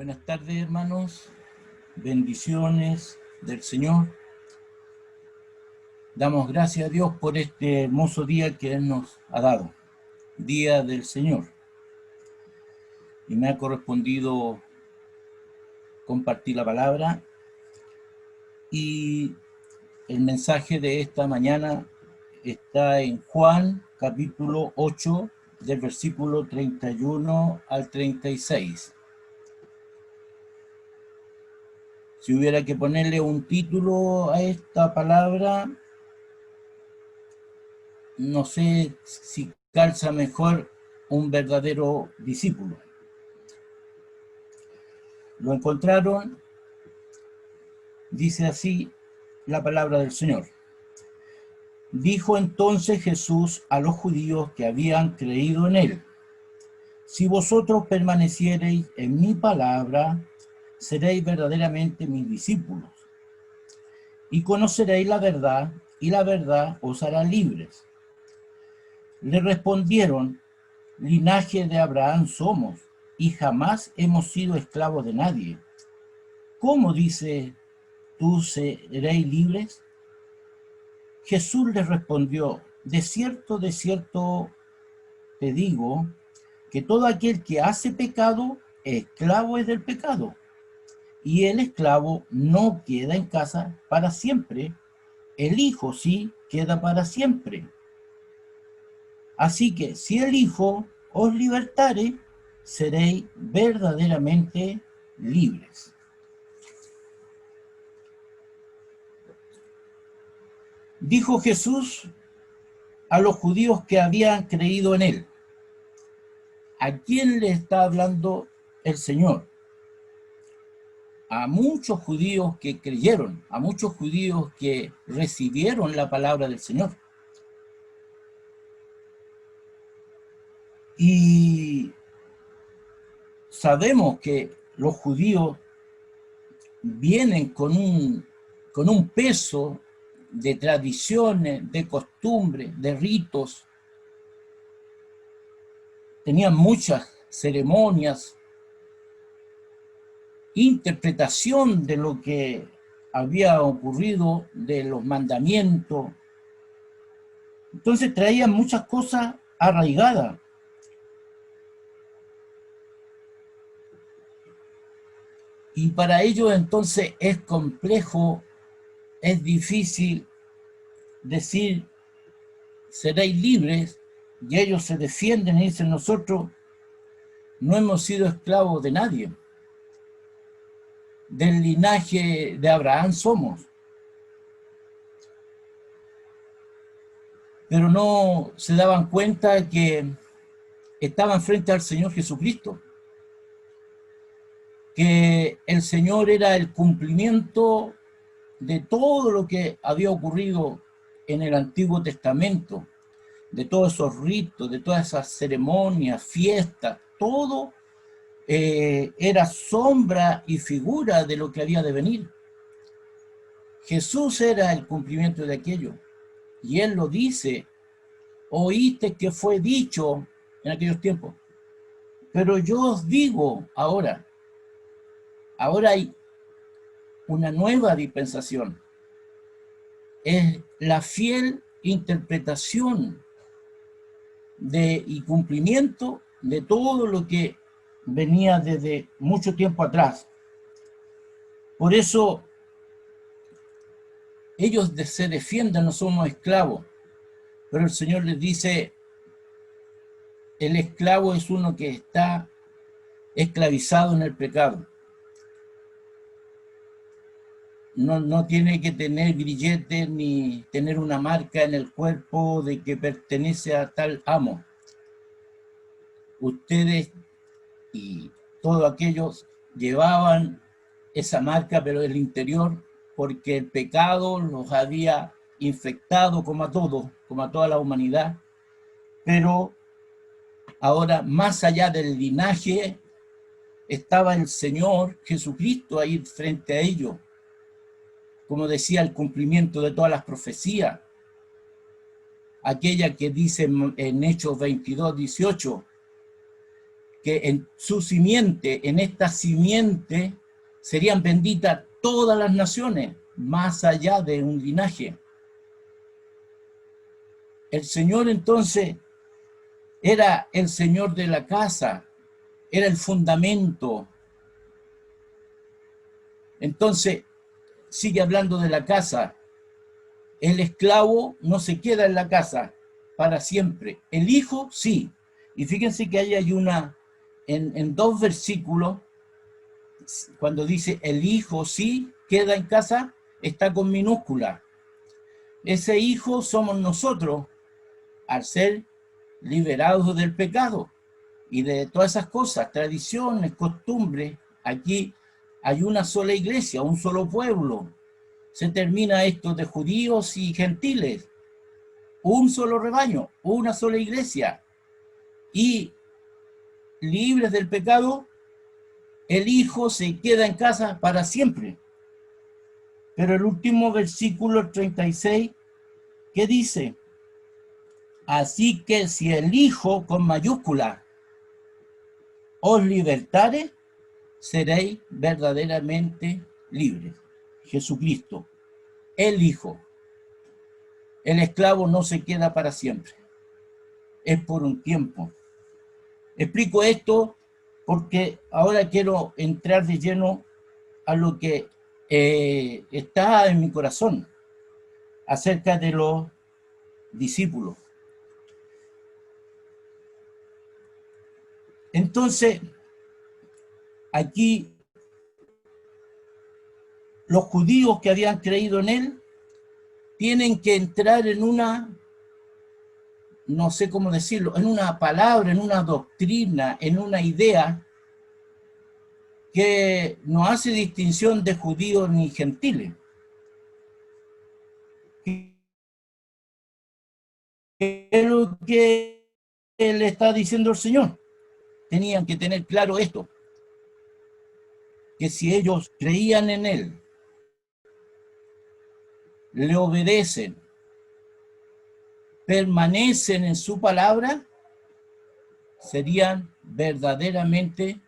Buenas tardes, hermanos. Bendiciones del Señor. Damos gracias a Dios por este hermoso día que Él nos ha dado. Día del Señor. Y me ha correspondido compartir la palabra. Y el mensaje de esta mañana está en Juan, capítulo 8, del versículo 31 al 36. Si hubiera que ponerle un título a esta palabra, no sé si calza mejor un verdadero discípulo. Lo encontraron, dice así la palabra del Señor. Dijo entonces Jesús a los judíos que habían creído en él: si vosotros permaneciereis en mi palabra, seréis verdaderamente mis discípulos, y conoceréis la verdad, y la verdad os hará libres. Le respondieron: linaje de Abraham somos, y jamás hemos sido esclavos de nadie. ¿Cómo dice tú seréis libres? Jesús les respondió: de cierto te digo, que todo aquel que hace pecado, esclavo es del pecado. Y el esclavo no queda en casa para siempre, el Hijo sí queda para siempre. Así que si el Hijo os libertare, seréis verdaderamente libres. Dijo Jesús a los judíos que habían creído en él. ¿A quién le está hablando el Señor? A muchos judíos que creyeron, a muchos judíos que recibieron la palabra del Señor. Y sabemos que los judíos vienen con un peso de tradiciones, de costumbres, de ritos. Tenían muchas ceremonias, interpretación de lo que había ocurrido, de los mandamientos. Entonces traían muchas cosas arraigadas. Y para ellos entonces es complejo, es difícil decir seréis libres, y ellos se defienden y dicen: nosotros no hemos sido esclavos de nadie, del linaje de Abraham somos. Pero no se daban cuenta que estaban frente al Señor Jesucristo, que el Señor era el cumplimiento de todo lo que había ocurrido en el Antiguo Testamento, de todos esos ritos, de todas esas ceremonias, fiestas, todo era sombra y figura de lo que había de venir. Jesús era el cumplimiento de aquello, y Él lo dice: oíste que fue dicho en aquellos tiempos, pero yo os digo ahora hay una nueva dispensación. Es la fiel interpretación y cumplimiento de todo lo que venía desde mucho tiempo atrás. Por eso ellos se defienden: no somos esclavos. Pero el Señor les dice: el esclavo es uno que está esclavizado en el pecado. No tiene que tener grilletes ni tener una marca en el cuerpo de que pertenece a tal amo. Ustedes y todos aquellos llevaban esa marca, pero del interior, porque el pecado los había infectado como a todos, como a toda la humanidad. Pero ahora, más allá del linaje, estaba el Señor Jesucristo ahí frente a ellos. Como decía, el cumplimiento de todas las profecías. Aquella que dice en Hechos 22:18, que en su simiente, en esta simiente, serían benditas todas las naciones, más allá de un linaje. El Señor entonces era el Señor de la casa, era el fundamento. Entonces, sigue hablando de la casa. El esclavo no se queda en la casa para siempre. El hijo, sí. Y fíjense que ahí hay una, en 2 versículos, cuando dice el hijo sí queda en casa, está con minúscula. Ese hijo somos nosotros, al ser liberados del pecado y de todas esas cosas, tradiciones, costumbres. Aquí hay una sola iglesia, un solo pueblo. Se termina esto de judíos y gentiles. Un solo rebaño, una sola iglesia. Y libres del pecado, el hijo se queda en casa para siempre. Pero el último versículo 36, ¿qué dice? Así que si el hijo con mayúscula os libertare, seréis verdaderamente libres. Jesucristo, el hijo. El esclavo no se queda para siempre. Es por un tiempo. Explico esto porque ahora quiero entrar de lleno a lo que está en mi corazón acerca de los discípulos. Entonces, aquí los judíos que habían creído en él tienen que entrar en una, no sé cómo decirlo, en una palabra, en una doctrina, en una idea que no hace distinción de judíos ni gentiles. ¿Qué es lo que le está diciendo el Señor? Tenían que tener claro esto, que si ellos creían en él, le obedecen, permanecen en su palabra, serían verdaderamente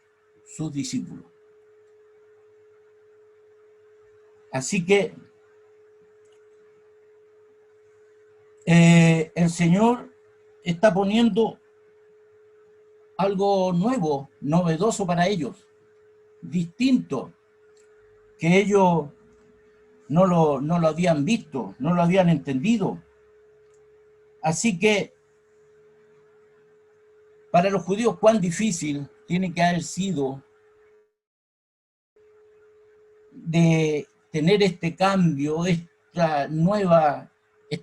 sus discípulos. Así que el Señor está poniendo algo nuevo, novedoso para ellos, distinto, que ellos no lo habían visto, no lo habían entendido. Así que para los judíos, cuán difícil tiene que haber sido de tener este cambio, este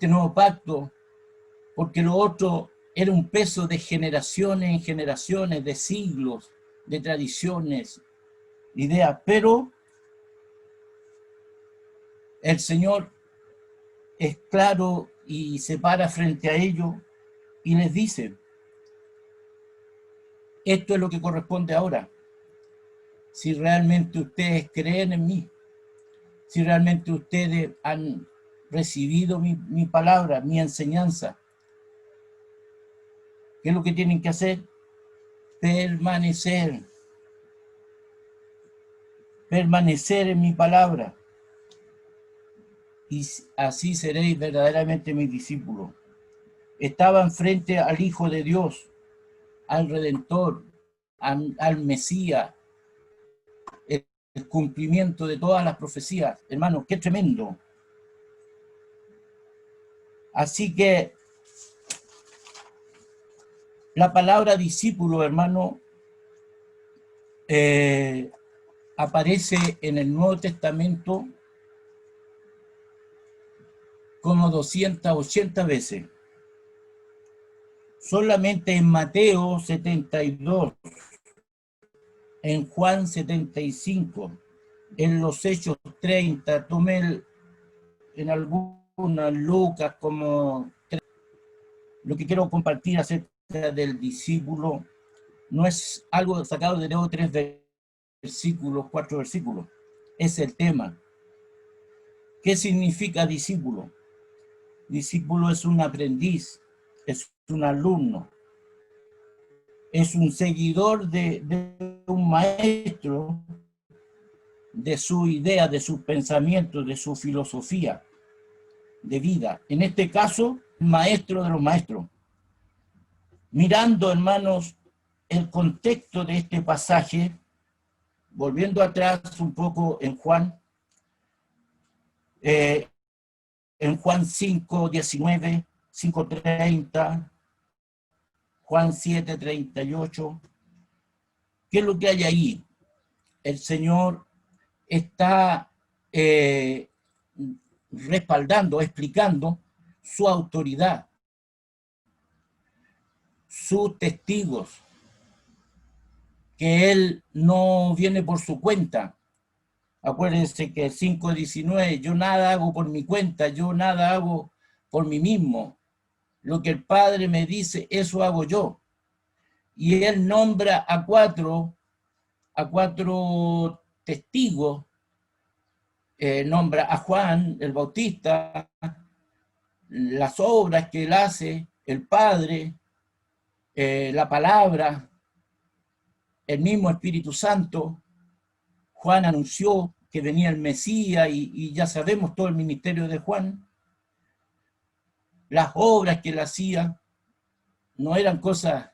nuevo pacto, porque lo otro era un peso de generaciones en generaciones, de siglos, de tradiciones, ideas, pero el Señor es claro y se para frente a ellos y les dice, esto es lo que corresponde ahora. Si realmente ustedes creen en mí, si realmente ustedes han recibido mi palabra, mi enseñanza, ¿qué es lo que tienen que hacer? Permanecer en mi palabra. Y así seréis verdaderamente mis discípulos. Estaban frente al Hijo de Dios, al Redentor, al Mesías, el cumplimiento de todas las profecías. Hermanos, qué tremendo. Así que la palabra discípulo, hermano, aparece en el Nuevo Testamento como 280 veces. Solamente en Mateo 72, en Juan 75, en los Hechos 30, tomé en algunas Lucas como... Lo que quiero compartir acerca del discípulo no es algo sacado de nuevo 3 versículos, 4 versículos. Es el tema. ¿Qué significa discípulo? Discípulo es un aprendiz, es un alumno, es un seguidor de un maestro, de su idea, de sus pensamientos, de su filosofía de vida. En este caso, maestro de los maestros. Mirando, hermanos, el contexto de este pasaje, volviendo atrás un poco en Juan 5, 19, 5, 30, Juan 7, 38, ¿qué es lo que hay ahí? El Señor está respaldando, explicando su autoridad, sus testigos, que Él no viene por su cuenta. Acuérdense que el 5:19, yo nada hago por mi cuenta, yo nada hago por mí mismo. Lo que el Padre me dice, eso hago yo. Y Él nombra a cuatro testigos, nombra a Juan el Bautista, las obras que Él hace, el Padre, la palabra, el mismo Espíritu Santo. Juan anunció que venía el Mesías y ya sabemos todo el ministerio de Juan. Las obras que él hacía no eran cosas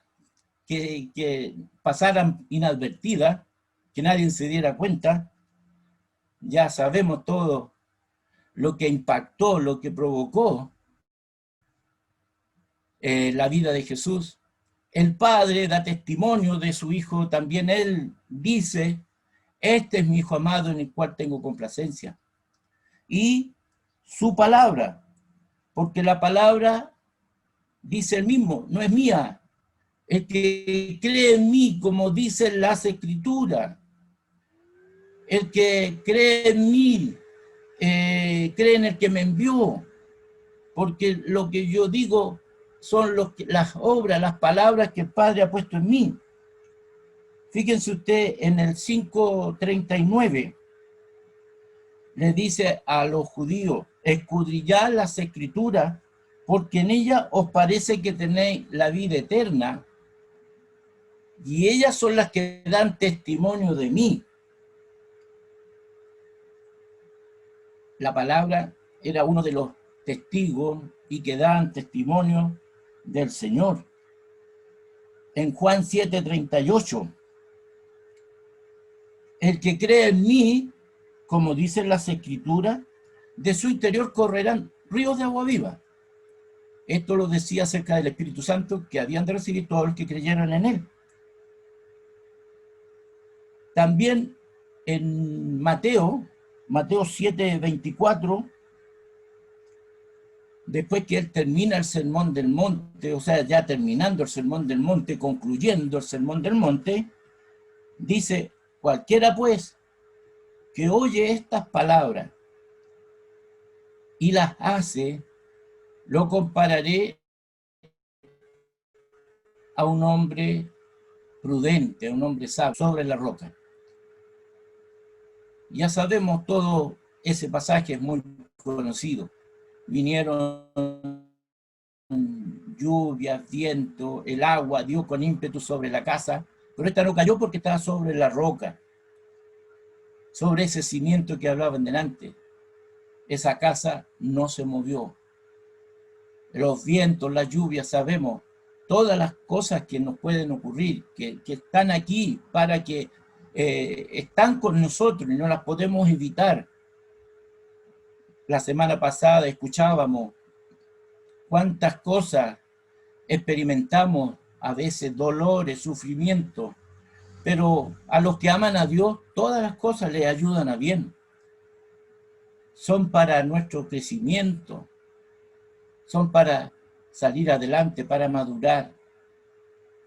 que pasaran inadvertidas, que nadie se diera cuenta. Ya sabemos todo lo que impactó, lo que provocó la vida de Jesús. El Padre da testimonio de su Hijo, también Él dice, este es mi Hijo amado en el cual tengo complacencia. Y su palabra, porque la palabra, dice el mismo, no es mía. El que cree en mí, como dicen las Escrituras, el que cree en mí, cree en el que me envió, porque lo que yo digo son las obras, las palabras que el Padre ha puesto en mí. Fíjense usted en el 5:39, le dice a los judíos, escudriñad las Escrituras, porque en ellas os parece que tenéis la vida eterna, y ellas son las que dan testimonio de mí. La palabra era uno de los testigos y que dan testimonio del Señor. En Juan 7:38, el que cree en mí, como dicen las Escrituras, de su interior correrán ríos de agua viva. Esto lo decía acerca del Espíritu Santo que habían de recibir todos los que creyeran en él. También en Mateo 7:24, después que él termina el Sermón del Monte, o sea, ya terminando el Sermón del Monte, concluyendo el Sermón del Monte, dice, cualquiera pues que oye estas palabras y las hace, lo compararé a un hombre prudente, a un hombre sabio, sobre la roca. Ya sabemos todo, ese pasaje es muy conocido. Vinieron lluvias, viento, el agua dio con ímpetu sobre la casa, pero esta no cayó porque estaba sobre la roca, sobre ese cimiento que hablaban delante. Esa casa no se movió. Los vientos, las lluvias, sabemos todas las cosas que nos pueden ocurrir, que están aquí para que están con nosotros y no las podemos evitar. La semana pasada escuchábamos cuántas cosas experimentamos, a veces dolores, sufrimiento, pero a los que aman a Dios, todas las cosas les ayudan a bien. Son para nuestro crecimiento, son para salir adelante, para madurar.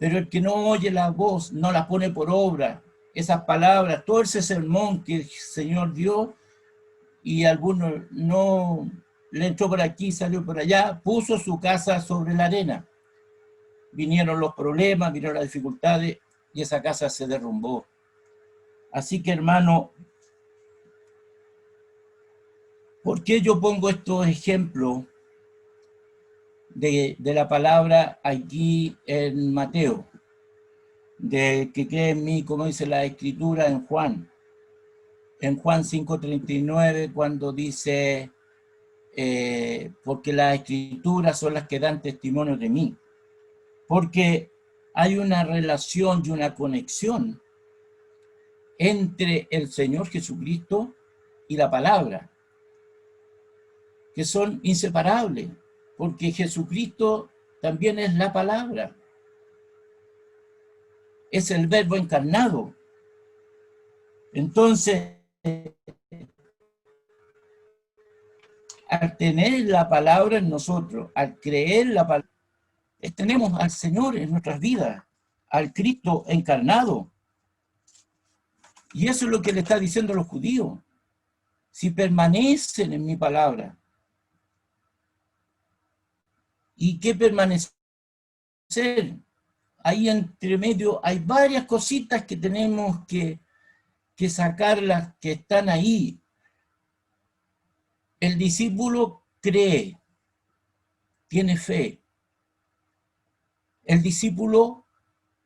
Pero el que no oye la voz, no la pone por obra, esas palabras, todo ese sermón que el Señor dio, y algunos no le entró por aquí, salió por allá, puso su casa sobre la arena. Vinieron los problemas, vinieron las dificultades, y esa casa se derrumbó. Así que, hermano, ¿por qué yo pongo estos ejemplos de la palabra aquí en Mateo? de que cree en mí, como dice la Escritura en Juan 5:39, cuando dice, porque las Escrituras son las que dan testimonio de mí. Porque hay una relación y una conexión entre el Señor Jesucristo y la palabra, que son inseparables, porque Jesucristo también es la palabra, es el verbo encarnado. Entonces, al tener la palabra en nosotros, al creer la palabra, tenemos al Señor en nuestras vidas, al Cristo encarnado. Y eso es lo que le está diciendo a los judíos. Si permanecen en mi palabra. ¿Y qué permanecer? Ahí entre medio hay varias cositas que tenemos que sacarlas, que están ahí. El discípulo cree, tiene fe. El discípulo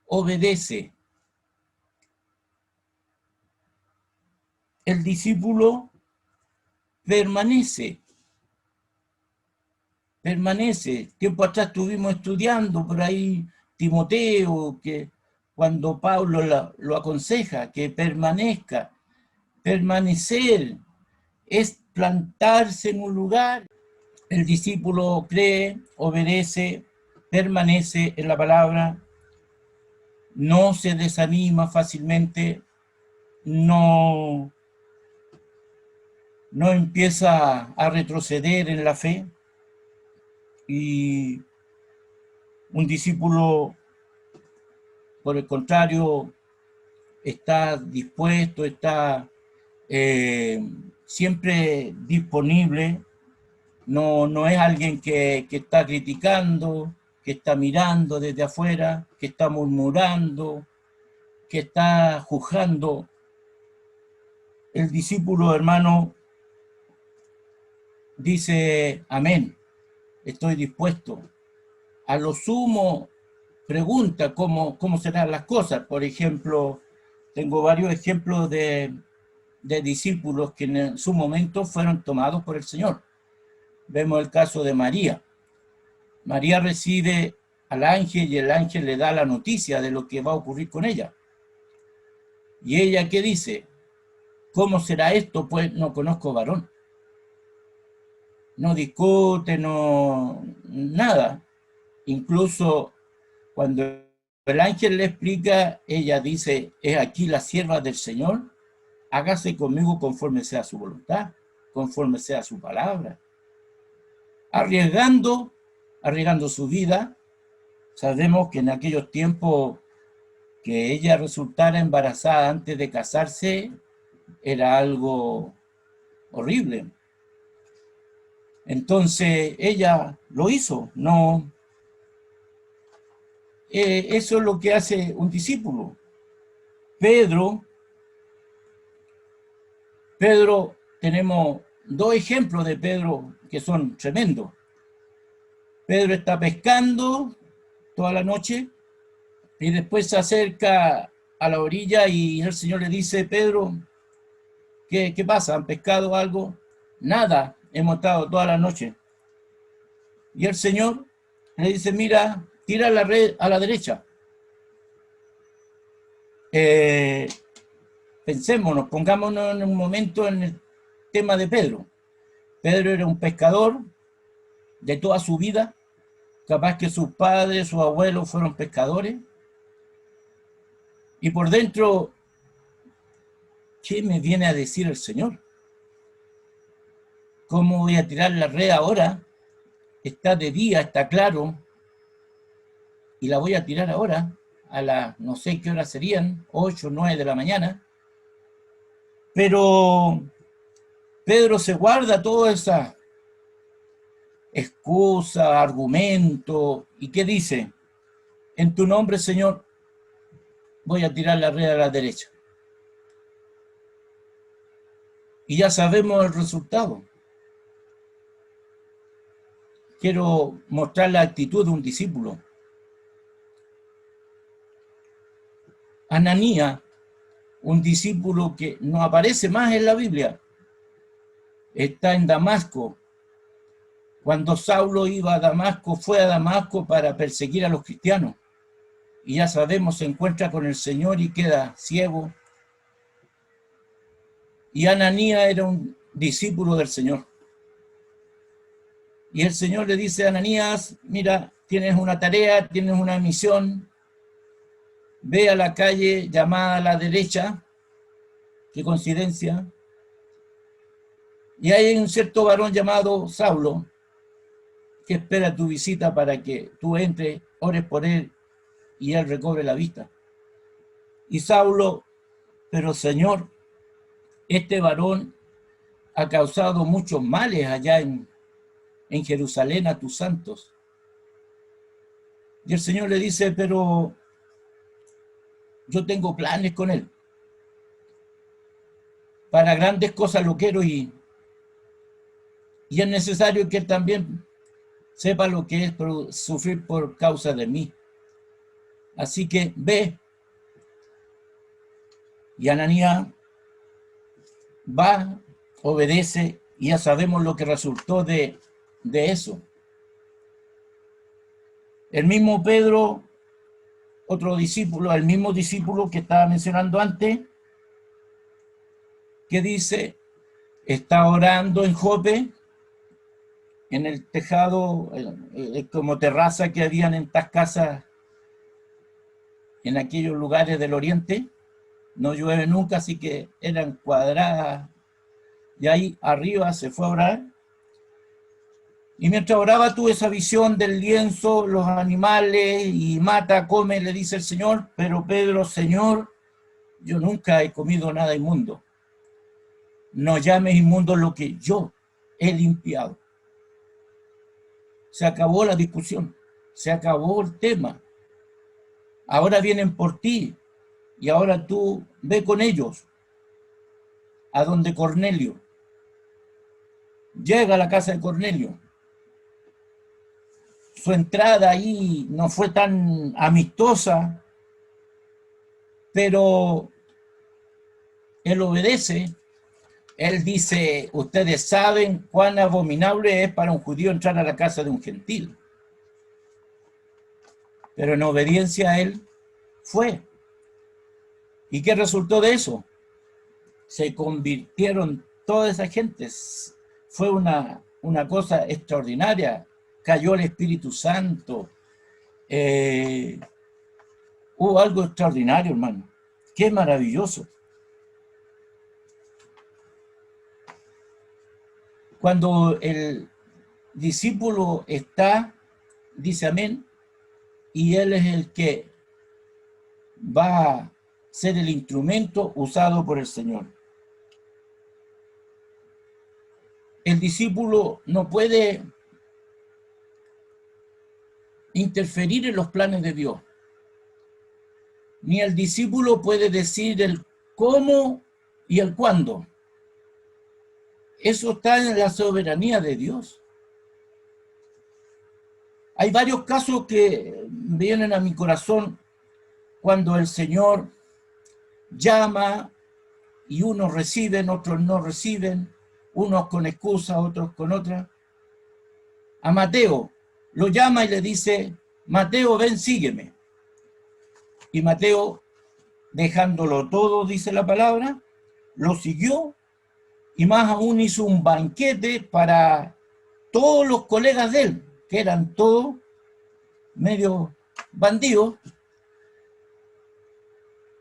obedece. El discípulo permanece. Tiempo atrás estuvimos estudiando por ahí Timoteo, que cuando Pablo lo aconseja, que permanezca. Permanecer es plantarse en un lugar. El discípulo cree, obedece, permanece en la palabra, no se desanima fácilmente, no empieza a retroceder en la fe. Y un discípulo, por el contrario, está dispuesto, está siempre disponible. No es alguien que está criticando, que está mirando desde afuera, que está murmurando, que está juzgando. El discípulo, hermano, dice, amén, estoy dispuesto. A lo sumo, pregunta cómo serán las cosas. Por ejemplo, tengo varios ejemplos de discípulos que en su momento fueron tomados por el Señor. Vemos el caso de María. María recibe al ángel y el ángel le da la noticia de lo que va a ocurrir con ella. ¿Y ella qué dice? ¿Cómo será esto? Pues no conozco varón. No discute, no nada. Incluso cuando el ángel le explica, ella dice, es aquí la sierva del Señor, hágase conmigo conforme sea su voluntad, conforme sea su palabra. Arriesgando su vida. Sabemos que en aquellos tiempos que ella resultara embarazada antes de casarse era algo horrible. Entonces ella lo hizo. No, eso es lo que hace un discípulo. Pedro, tenemos dos ejemplos de Pedro que son tremendos. Pedro está pescando toda la noche y después se acerca a la orilla y el Señor le dice, Pedro, ¿qué pasa? ¿Han pescado algo? Nada, hemos estado toda la noche. Y el Señor le dice, mira, tira la red a la derecha. Pensémonos, pongámonos en un momento en el tema de Pedro. Pedro era un pescador de toda su vida, capaz que sus padres, sus abuelos fueron pescadores. Y por dentro, ¿qué me viene a decir el Señor? ¿Cómo voy a tirar la red ahora? Está de día, está claro, y la voy a tirar ahora, a las no sé qué horas serían, 8, 9 de la mañana. Pero Pedro se guarda toda esa excusa, argumento, ¿y qué dice? En tu nombre, Señor, voy a tirar la red a la derecha. Y ya sabemos el resultado. Quiero mostrar la actitud de un discípulo. Ananías, un discípulo que no aparece más en la Biblia, está en Damasco. Cuando Saulo iba a Damasco, fue a Damasco para perseguir a los cristianos. Y ya sabemos, se encuentra con el Señor y queda ciego. Y Ananías era un discípulo del Señor. Y el Señor le dice a Ananías, mira, tienes una tarea, tienes una misión, ve a la calle llamada a la derecha, qué coincidencia, y hay un cierto varón llamado Saulo, que espera tu visita para que tú entres, ores por él, y él recobre la vista. Y Saulo, pero Señor, este varón ha causado muchos males allá en Jerusalén a tus santos. Y el Señor le dice, pero yo tengo planes con él. Para grandes cosas lo quiero y es necesario que él también sepa lo que es sufrir por causa de mí. Así que ve. Y Ananías va, obedece, y ya sabemos lo que resultó de eso. El mismo Pedro, otro discípulo, el mismo discípulo que estaba mencionando antes, que dice, está orando en Jope, en el tejado, como terraza que habían en estas casas, en aquellos lugares del oriente, no llueve nunca, así que eran cuadradas, y ahí arriba se fue a orar. Y mientras oraba tuve esa visión del lienzo, los animales, y mata, come, le dice el Señor, pero Pedro, Señor, yo nunca he comido nada inmundo. No llames inmundo lo que yo he limpiado. Se acabó la discusión, se acabó el tema. Ahora vienen por ti, y ahora tú ve con ellos a donde Cornelio. Llega a la casa de Cornelio. Su entrada ahí no fue tan amistosa, pero él obedece. Él dice, ustedes saben cuán abominable es para un judío entrar a la casa de un gentil. Pero en obediencia a él fue. ¿Y qué resultó de eso? Se convirtieron toda esa gente. Fue una cosa extraordinaria. Cayó el Espíritu Santo. Hubo algo extraordinario, hermano. Qué maravilloso. Cuando el discípulo está, dice amén, y él es el que va a ser el instrumento usado por el Señor. El discípulo no puede interferir en los planes de Dios. Ni el discípulo puede decir el cómo y el cuándo. Eso está en la soberanía de Dios. Hay varios casos que vienen a mi corazón cuando el Señor llama y unos reciben, otros no reciben, unos con excusa, otros con otra. A Mateo lo llama y le dice, Mateo, ven, sígueme. Y Mateo, dejándolo todo, dice la palabra, lo siguió y más aún hizo un banquete para todos los colegas de él, que eran todos medio bandidos.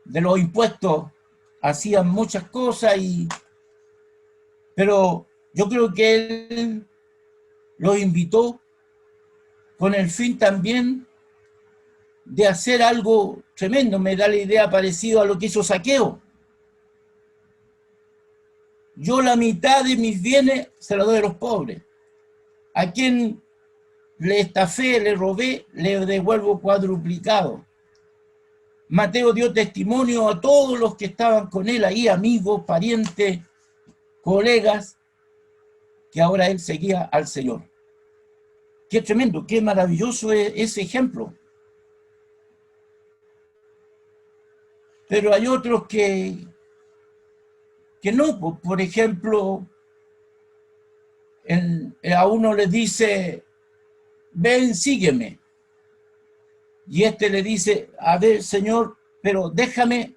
De los impuestos hacían muchas cosas, pero yo creo que él los invitó con el fin también de hacer algo tremendo. Me da la idea parecida a lo que hizo Zaqueo. Yo la mitad de mis bienes se la doy a los pobres. A quien le estafé, le robé, le devuelvo cuadruplicado. Mateo dio testimonio a todos los que estaban con él ahí, amigos, parientes, colegas, que ahora él seguía al Señor. Qué tremendo, qué maravilloso es ese ejemplo. Pero hay otros que no. Por ejemplo, a uno le dice, ven, sígueme. Y este le dice, a ver, Señor, pero déjame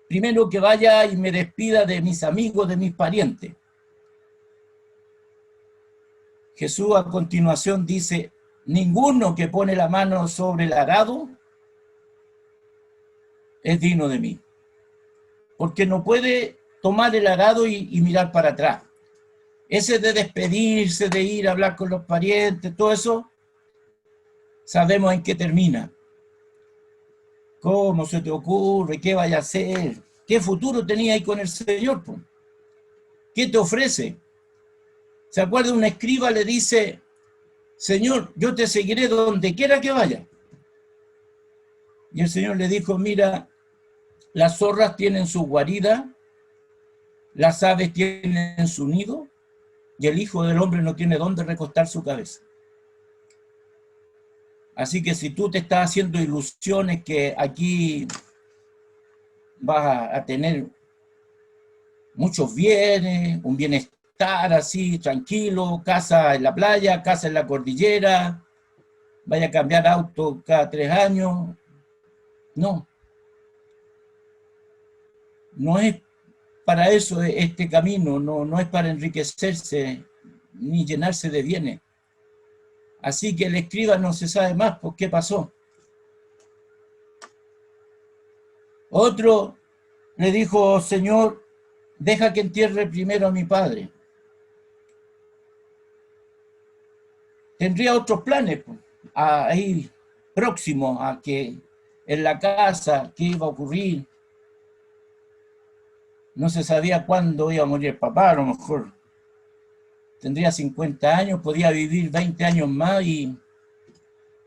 primero que vaya y me despida de mis amigos, de mis parientes. Jesús a continuación dice, ninguno que pone la mano sobre el arado es digno de mí. Porque no puede tomar el arado y mirar para atrás. Ese de despedirse, de ir a hablar con los parientes, todo eso, sabemos en qué termina. ¿Cómo se te ocurre? ¿Qué vaya a hacer? ¿Qué futuro tenía ahí con el Señor? ¿Qué te ofrece? ¿Se acuerda? Un escriba le dice, Señor, yo te seguiré donde quiera que vaya. Y el Señor le dijo, mira, las zorras tienen su guarida, las aves tienen su nido, y el Hijo del Hombre no tiene dónde recostar su cabeza. Así que si tú te estás haciendo ilusiones que aquí vas a tener muchos bienes, un bienestar así, tranquilo, casa en la playa, casa en la cordillera, vaya a cambiar auto cada 3 años, no. No es para eso este camino, no es para enriquecerse ni llenarse de bienes. Así que el escriba no se sabe más por qué pasó. Otro le dijo, Señor, deja que entierre primero a mi padre. Tendría otros planes ahí próximos a que en la casa, qué iba a ocurrir. No se sabía cuándo iba a morir el papá, a lo mejor tendría 50 años, podía vivir 20 años más,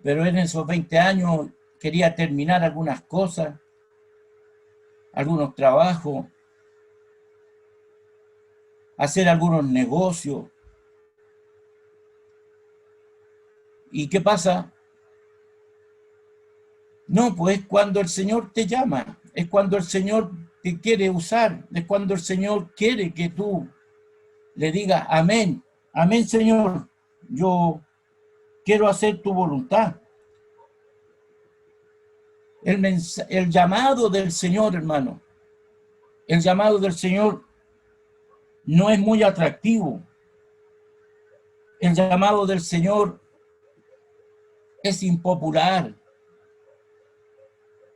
pero en esos 20 años quería terminar algunas cosas, algunos trabajos, hacer algunos negocios. ¿Y qué pasa? No, pues es cuando el Señor te llama, es cuando el Señor te quiere usar, es cuando el Señor quiere que tú le digas, amén, amén Señor, yo quiero hacer tu voluntad. El llamado del Señor, hermano, el llamado del Señor no es muy atractivo. El llamado del Señor es impopular.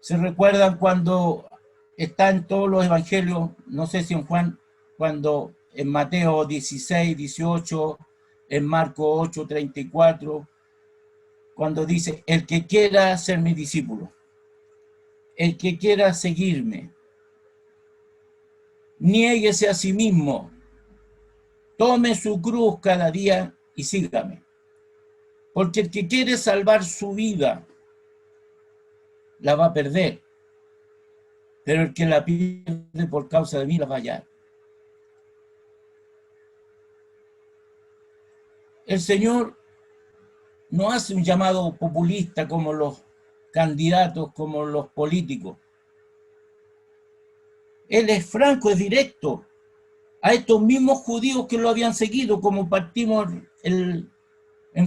¿Se recuerdan cuando está en todos los evangelios, no sé si en Juan, cuando en Mateo 16, 18, en Marcos 8, 34, cuando dice, el que quiera ser mi discípulo, el que quiera seguirme, niéguese a sí mismo, tome su cruz cada día y sígame. Porque el que quiere salvar su vida, la va a perder. Pero el que la pierde por causa de mí, la va a hallar. El Señor no hace un llamado populista como los candidatos, como los políticos. Él es franco, es directo. A estos mismos judíos que lo habían seguido, como partimos en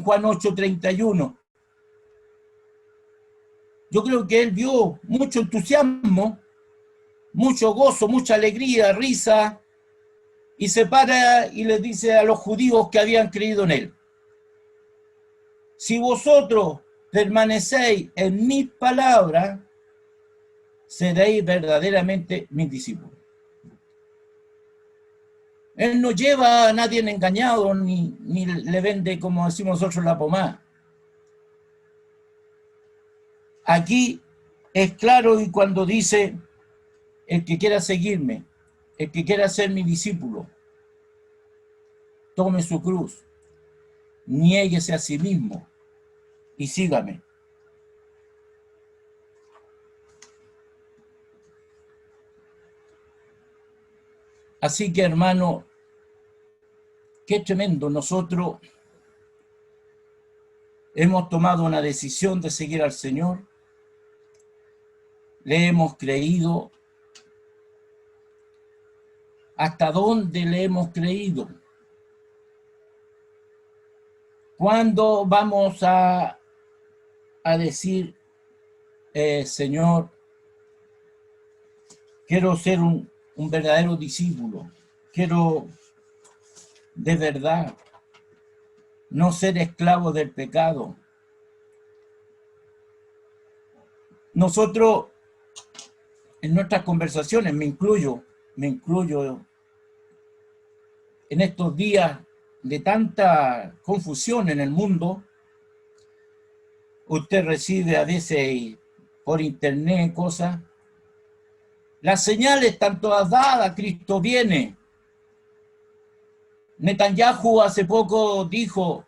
Juan 8:31. Yo creo que él vio mucho entusiasmo, mucho gozo, mucha alegría, risa, y se para y les dice a los judíos que habían creído en él, si vosotros permanecéis en mis palabras, seréis verdaderamente mis discípulos. Él no lleva a nadie engañado, ni le vende, como decimos nosotros, la pomada. Aquí es claro, y cuando dice, el que quiera seguirme, el que quiera ser mi discípulo, tome su cruz, niéguese a sí mismo y sígame. Así que, hermano, qué tremendo. Nosotros hemos tomado una decisión de seguir al Señor, le hemos creído, ¿Hasta dónde le hemos creído? ¿Cuándo vamos a decir, Señor, quiero ser un verdadero discípulo? Quiero de verdad no ser esclavo del pecado. Nosotros, en nuestras conversaciones, me incluyo en estos días de tanta confusión en el mundo. Usted recibe a veces por internet cosas. Las señales están todas dadas, Cristo viene. Netanyahu hace poco dijo,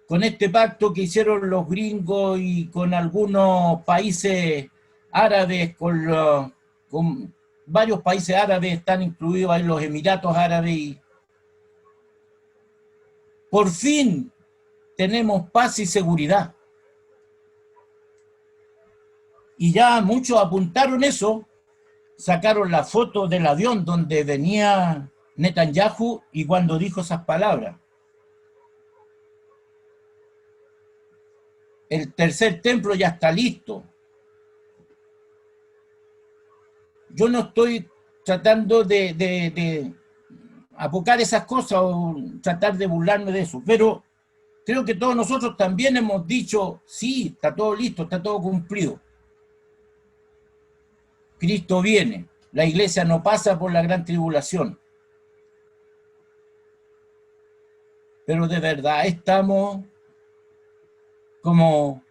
con este pacto que hicieron los gringos y con algunos países árabes, con varios países árabes, están incluidos ahí los Emiratos Árabes, y por fin tenemos paz y seguridad. Y ya muchos apuntaron eso, sacaron la foto del avión donde venía Netanyahu y cuando dijo esas palabras. El tercer templo ya está listo. Yo no estoy tratando de apocar esas cosas o tratar de burlarme de eso, pero creo que todos nosotros también hemos dicho, sí, está todo listo, está todo cumplido. Cristo viene, la iglesia no pasa por la gran tribulación. Pero de verdad estamos como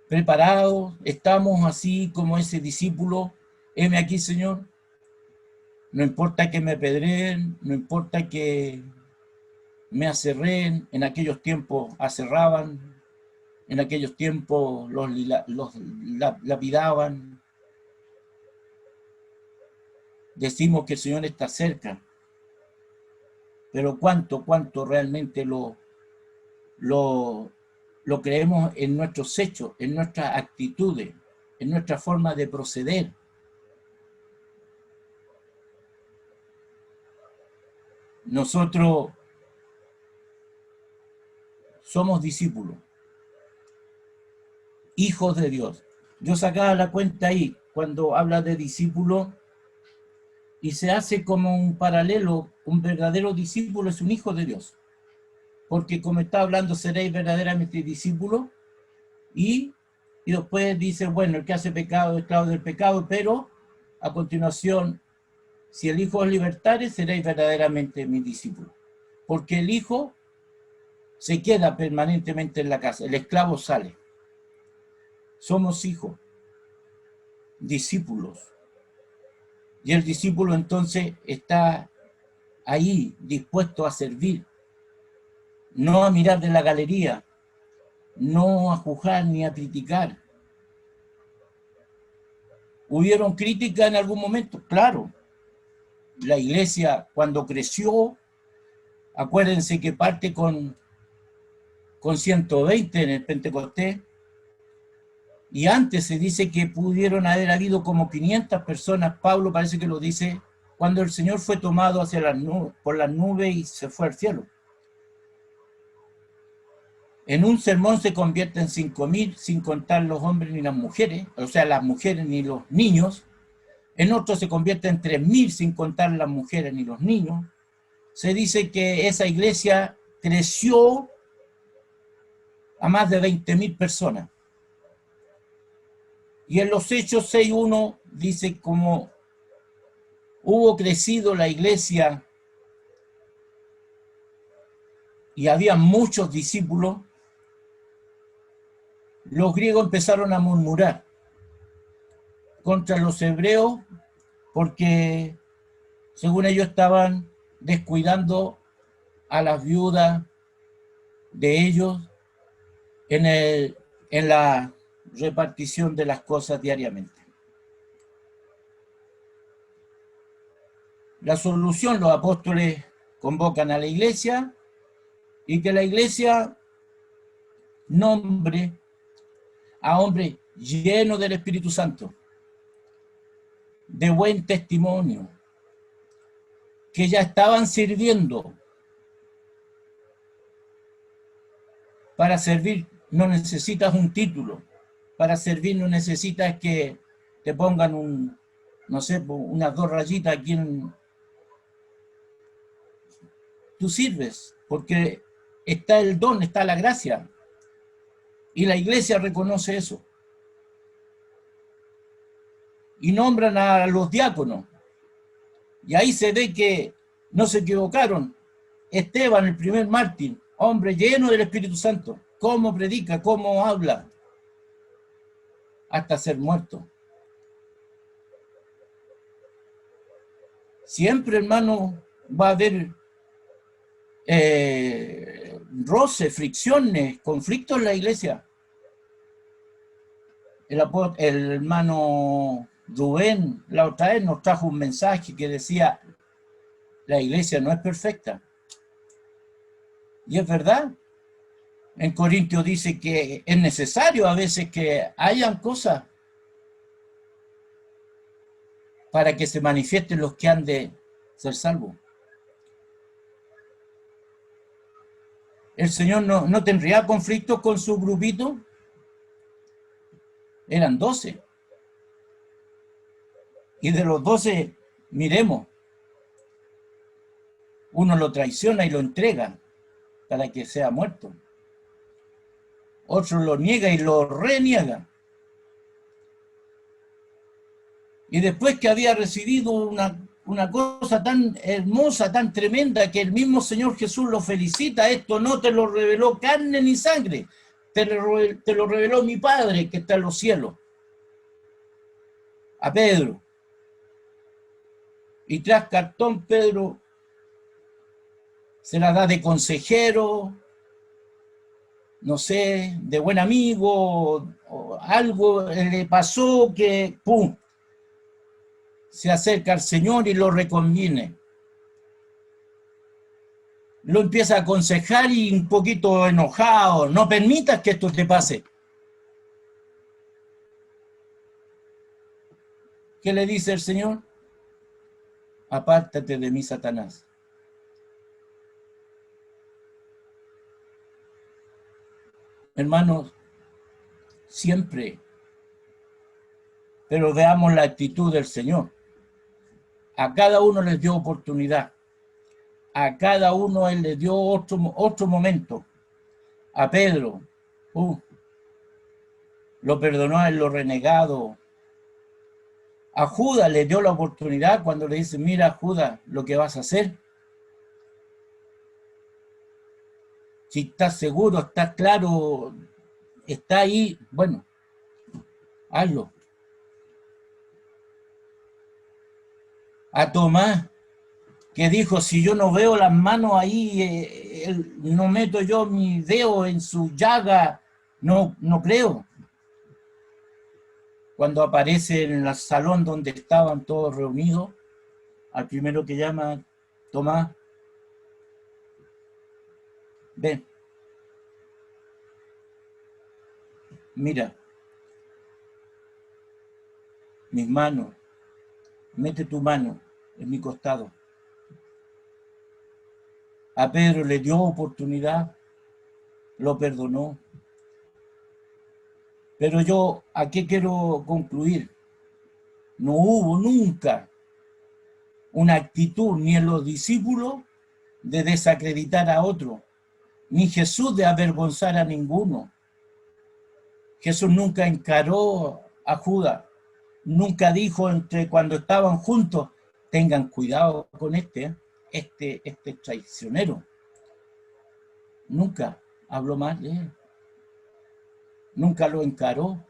preparados, estamos así como ese discípulo, heme aquí, Señor. No importa que me apedreen, no importa que me aserreen, en aquellos tiempos aserraban, en aquellos tiempos los lapidaban. Decimos que el Señor está cerca, pero cuánto realmente lo creemos en nuestros hechos, en nuestras actitudes, en nuestra forma de proceder. Nosotros somos discípulos, hijos de Dios. Yo sacaba la cuenta ahí, cuando habla de discípulo, y se hace como un paralelo, un verdadero discípulo es un hijo de Dios. Porque como está hablando, seréis verdaderamente discípulos, y después dice, bueno, el que hace pecado es esclavo del pecado, pero a continuación, si el Hijo os libertare, seréis verdaderamente mis discípulos. Porque el Hijo se queda permanentemente en la casa, el esclavo sale. Somos hijos, discípulos. Y el discípulo entonces está ahí, dispuesto a servir, no a mirar de la galería, no a juzgar ni a criticar. ¿Hubieron críticas en algún momento? Claro. La iglesia, cuando creció, acuérdense que parte con 120 en el Pentecostés, y antes se dice que pudieron haber habido como 500 personas. Pablo parece que lo dice, cuando el Señor fue tomado hacia las nubes, por las nubes y se fue al cielo. En un sermón se convierten 5.000, sin contar los hombres ni las mujeres, o sea, las mujeres ni los niños. En otro se convierte en 3.000, sin contar las mujeres ni los niños. Se dice que esa iglesia creció a más de 20.000 personas. Y en los Hechos 6:1 dice cómo hubo crecido la iglesia y había muchos discípulos. Los griegos empezaron a murmurar contra los hebreos porque, según ellos, estaban descuidando a las viudas de ellos en la repartición de las cosas diariamente. La solución, los apóstoles convocan a la iglesia y que la iglesia nombre a hombres llenos del Espíritu Santo, de buen testimonio, que ya estaban sirviendo. Para servir no necesitas un título. Para servir no necesitas que te pongan no sé, unas 2 rayitas aquí en... Tú sirves, porque está el don, está la gracia. Y la iglesia reconoce eso. Y nombran a los diáconos. Y ahí se ve que no se equivocaron. Esteban, el primer mártir, hombre lleno del Espíritu Santo. Cómo predica, cómo habla, hasta ser muerto. Siempre, hermano, va a haber roces, fricciones, conflictos en la iglesia. El hermano Rubén la otra vez nos trajo un mensaje que decía: la iglesia no es perfecta. Y es verdad. En Corintios dice que es necesario a veces que hayan cosas para que se manifiesten los que han de ser salvos. El Señor no tendría conflictos con su grupito. Eran 12. Y de los 12, miremos, uno lo traiciona y lo entrega para que sea muerto. Otro lo niega y lo reniega. Y después que había recibido una cosa tan hermosa, tan tremenda, que el mismo Señor Jesús lo felicita: esto no te lo reveló carne ni sangre, te lo reveló mi Padre que está en los cielos. A Pedro. Y tras cartón, Pedro se la da de consejero, no sé, de buen amigo, o algo le pasó que, ¡pum!, se acerca al Señor y lo reconviene. Lo empieza a aconsejar y un poquito enojado: no permitas que esto te pase. ¿Qué le dice el Señor? Apártate de mí, Satanás. Hermanos, siempre, pero veamos la actitud del Señor. A cada uno les dio oportunidad. A cada uno Él le dio otro momento. A Pedro, lo perdonó en lo renegado. A Judas le dio la oportunidad cuando le dice: mira, Judas, lo que vas a hacer. Si estás seguro, estás claro, está ahí, bueno, hazlo. A Tomás, que dijo: si yo no veo las manos ahí, no meto yo mi dedo en su llaga, no creo. Cuando aparece en el salón donde estaban todos reunidos, al primero que llama: Tomás, ven, mira mis manos, mete tu mano en mi costado. A Pedro le dio oportunidad, lo perdonó. Pero yo, ¿a qué quiero concluir? No hubo nunca una actitud ni en los discípulos de desacreditar a otro, ni Jesús de avergonzar a ninguno. Jesús nunca encaró a Judas, nunca dijo cuando estaban juntos: tengan cuidado con este traicionero. Nunca habló mal de él. Nunca lo encaró.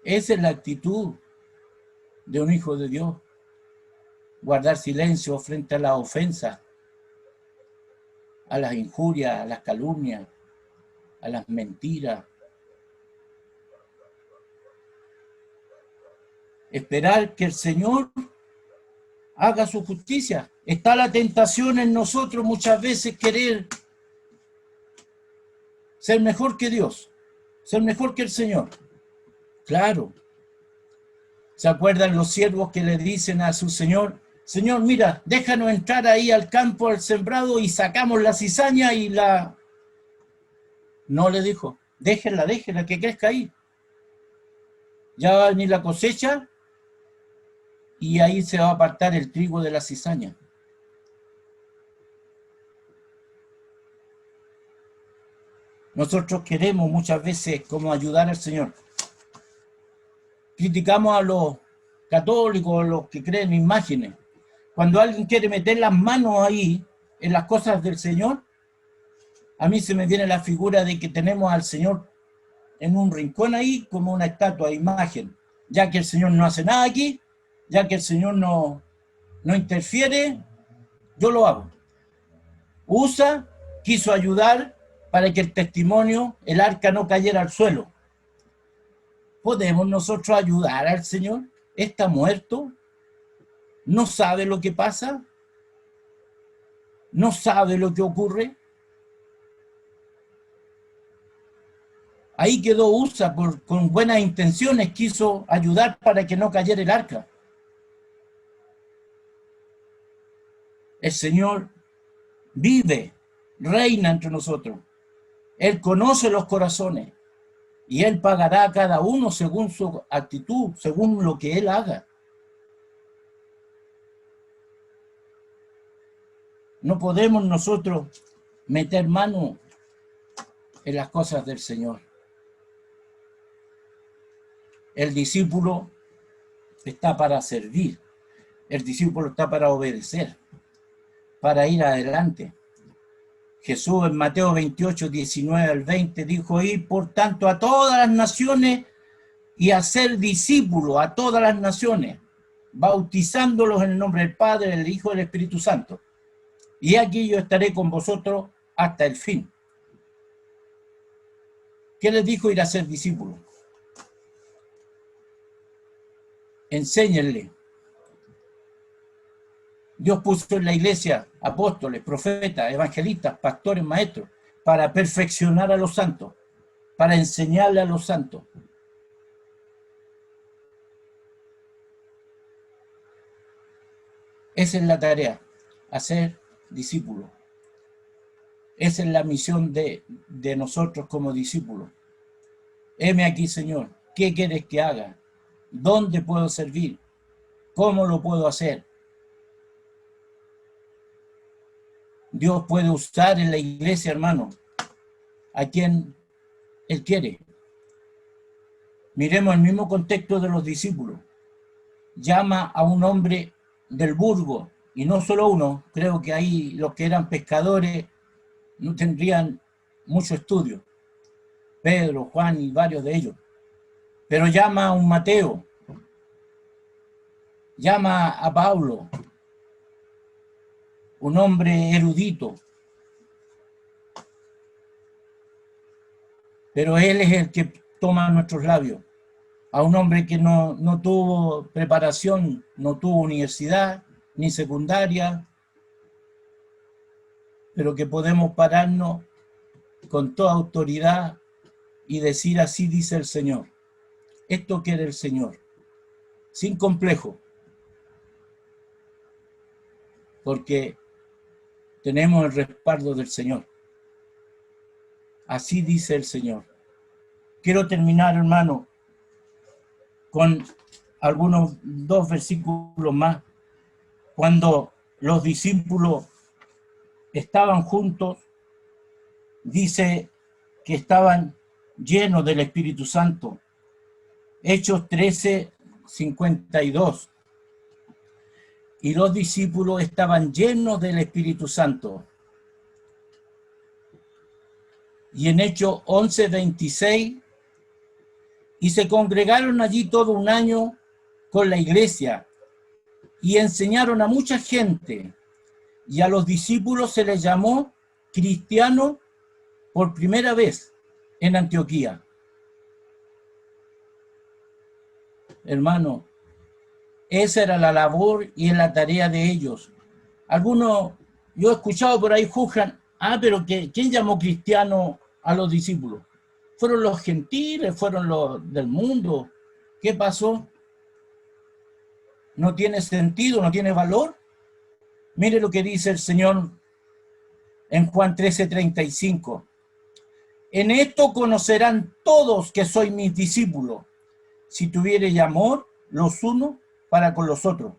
Esa es la actitud de un hijo de Dios. Guardar silencio frente a las ofensas, a las injurias, a las calumnias, a las mentiras. Esperar que el Señor haga su justicia. Está la tentación en nosotros muchas veces querer ser mejor que Dios, ser mejor que el Señor. Claro, ¿Se acuerdan los siervos que le dicen a su señor, Señor, mira, déjanos entrar ahí al campo, al sembrado, y sacamos la cizaña y la... No, le dijo, déjenla, que crezca ahí. Ya va a venir la cosecha y ahí se va a apartar el trigo de la cizaña. Nosotros queremos muchas veces como ayudar al Señor. Criticamos a los católicos, a los que creen en imágenes. Cuando alguien quiere meter las manos ahí en las cosas del Señor, a mí se me viene la figura de que tenemos al Señor en un rincón ahí como una estatua, imagen. Ya que el Señor no hace nada aquí, ya que el Señor no interfiere, yo lo hago. Usa, quiso ayudar para que el testimonio, el arca no cayera al suelo. ¿Podemos nosotros ayudar al Señor? ¿Está muerto? ¿No sabe lo que pasa? ¿No sabe lo que ocurre? Ahí quedó Usa con buenas intenciones, quiso ayudar para que no cayera el arca. El Señor vive, reina entre nosotros. Él conoce los corazones y Él pagará a cada uno según su actitud, según lo que Él haga. No podemos nosotros meter mano en las cosas del Señor. El discípulo está para servir. El discípulo está para obedecer, para ir adelante. Jesús en Mateo 28, 19 al 20 dijo, ir por tanto a todas las naciones y hacer discípulos a todas las naciones, bautizándolos en el nombre del Padre, del Hijo y del Espíritu Santo. Y aquí yo estaré con vosotros hasta el fin. ¿Qué les dijo ir a ser discípulos? Enséñenle. Dios puso en la iglesia apóstoles, profetas, evangelistas, pastores, maestros, para perfeccionar a los santos, para enseñarle a los santos. Esa es la tarea, hacer discípulos. Esa es la misión de nosotros como discípulos. Heme aquí, Señor, ¿qué quieres que haga? ¿Dónde puedo servir? ¿Cómo lo puedo hacer? Dios puede usar en la iglesia, hermano, a quien Él quiere. Miremos el mismo contexto de los discípulos. Llama a un hombre del burgo, y no solo uno, creo que ahí los que eran pescadores no tendrían mucho estudio. Pedro, Juan y varios de ellos. Pero llama a un Mateo, llama a Pablo, un hombre erudito, pero él es el que toma nuestros labios, a un hombre que no tuvo preparación, no tuvo universidad, ni secundaria, pero que podemos pararnos con toda autoridad y decir así dice el Señor, esto quiere el Señor, sin complejo, porque tenemos el respaldo del Señor. Así dice el Señor. Quiero terminar, hermano, con algunos 2 versículos más. Cuando los discípulos estaban juntos, dice que estaban llenos del Espíritu Santo. Hechos 13, 52. Y los discípulos estaban llenos del Espíritu Santo. Y en Hechos 11, 26, y se congregaron allí todo un año con la iglesia, y enseñaron a mucha gente, y a los discípulos se les llamó cristianos por primera vez en Antioquía. Hermano, esa era la labor y la tarea de ellos. Algunos, yo he escuchado por ahí, juzgan, pero ¿quién llamó cristiano a los discípulos? ¿Fueron los gentiles? ¿Fueron los del mundo? ¿Qué pasó? no tiene sentido, no tiene valor. Mire lo que dice el Señor en Juan 13:35. En esto conocerán todos que soy mis discípulos, si tuviereis amor los unos para con los otros.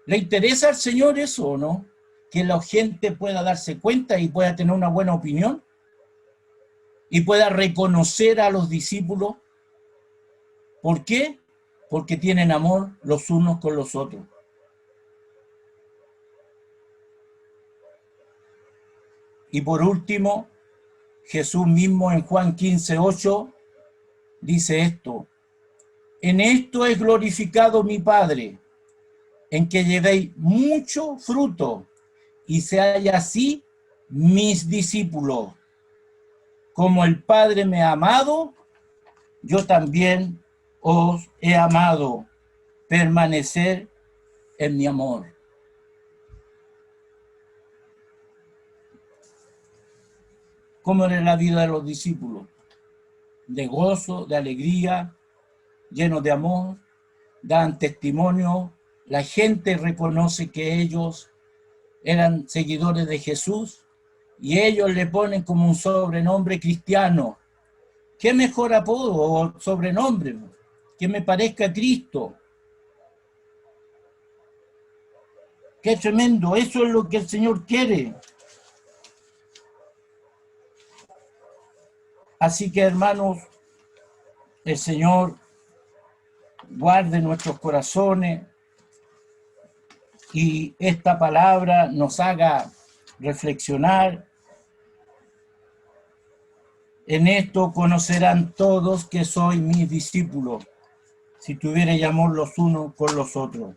¿Le interesa al Señor eso o no? Que la gente pueda darse cuenta y pueda tener una buena opinión y pueda reconocer a los discípulos. ¿Por qué? Porque tienen amor los unos con los otros. Y por último, Jesús mismo en Juan 15:8 dice esto: en esto es glorificado mi Padre, en que llevéis mucho fruto y seáis así mis discípulos. Como el Padre me ha amado, yo también os he amado. Permanecer en mi amor. ¿Cómo era la vida de los discípulos? De gozo, de alegría, llenos de amor, dan testimonio. La gente reconoce que ellos eran seguidores de Jesús y ellos le ponen como un sobrenombre cristiano. ¿Qué mejor apodo o sobrenombre? Que me parezca a Cristo. ¡Qué tremendo! Eso es lo que el Señor quiere. Así que, hermanos, el Señor guarde nuestros corazones y esta palabra nos haga reflexionar. En esto conocerán todos que soy mis discípulos, si tuviereis amor los unos con los otros.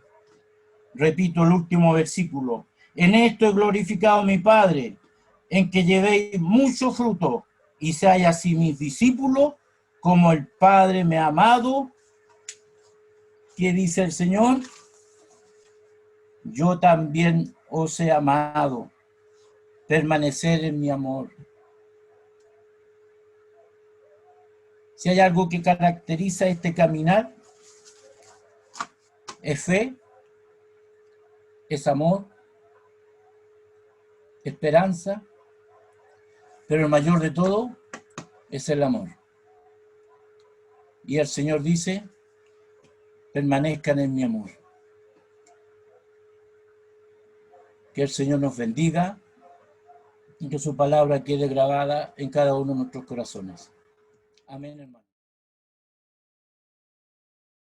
Repito el último versículo. En esto he glorificado a mi Padre, en que llevéis mucho fruto y seáis así mis discípulos, como el Padre me ha amado. ¿Qué dice el Señor? Yo también os he amado. Permanecer en mi amor. Si hay algo que caracteriza este caminar, es fe, es amor, esperanza, pero el mayor de todo es el amor. Y el Señor dice: permanezcan en mi amor. Que el Señor nos bendiga y que su palabra quede grabada en cada uno de nuestros corazones. Amén, hermano.